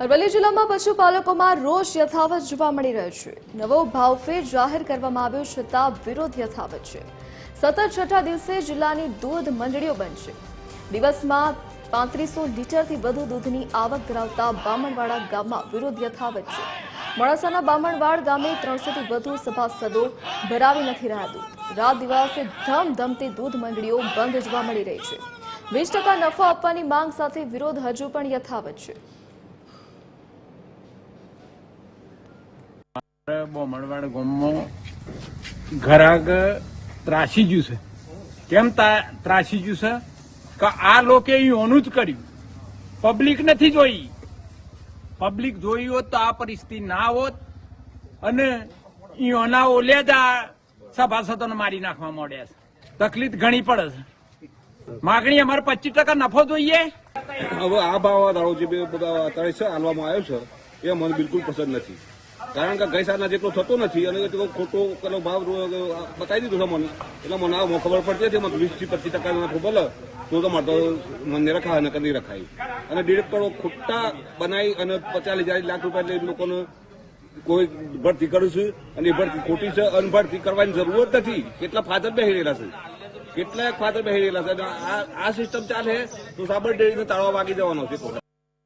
અરવલ્લી જિલ્લામાં પશુપાલકોમાં રોષ યથાવત જોવા મળી રહ્યો છે। નવો ભાવફેર જાહેર કરવામાં આવ્યો છતાં વિરોધ યથાવત છે। સતત છઠ્ઠા દિવસે જિલ્લાની દૂધ મંડળીઓ બંધ છે। દિવસમાં 3500 લીટરથી વધુ દૂધની આવક ધરાવતા બામણવાડા ગામમાં વિરોધ યથાવત છે। મોડાસાના બામણવાડ ગામે 300થી વધુ સભાસદો ભરાવી નથી રહ્યા દૂધ। રાત દિવસે ધમધમતી દૂધ મંડળીઓ બંધ જોવા મળી રહી છે। 20% નફો આપવાની માંગ સાથે વિરોધ હજુ પણ યથાવત છે। બામણવાડ ગામમાં ઘરાક ત્રાસી ગયું છે। કેમ ત્રાસી ગયું છે કે આ લોકે યોનું જ કર્યું, પબ્લિક નથી જોઈ। પબ્લિક જોઈ હોત તો આ પરિસ્થિતિ ના હોત અને યોના ઓલે જ આ સભાસદોને મારી નાખવા માંડ્યા છે। તકલીફ ઘણી પડે છે। માગણી અમારે 25% નફો જોઈએ। હવે આ ભાવ જે બધા અત્યારે છે હાલવામાં આવ્યો છે એ મને બિલકુલ પસંદ નથી, કારણ કે ગઈ સાલના જેટલો થતો નથી અને ખોટો પેલો ભાવ બતાવી દીધો છે મને, એટલે મને આ ખબર પડતી હતી 20થી 25% નફો બોલે તો મારે તો મને રખાય અને નહીં રખાય। અને ડિરેક્ટરો ખોટા બનાવી અને 50,000 લાખ રૂપિયા એટલે લોકોને કોઈ ભરતી કરું છું અને એ ભરતી ખોટી છે અને ભરતી કરવાની જરૂર જ નથી। કેટલા ફાધર બેસી રહેલા છે, કેટલાક ફાધર બેસી રહેલા છે। આ સિસ્ટમ ચાલે તો સાબર ડેરીને તાળવા વાગી જવાનો છે।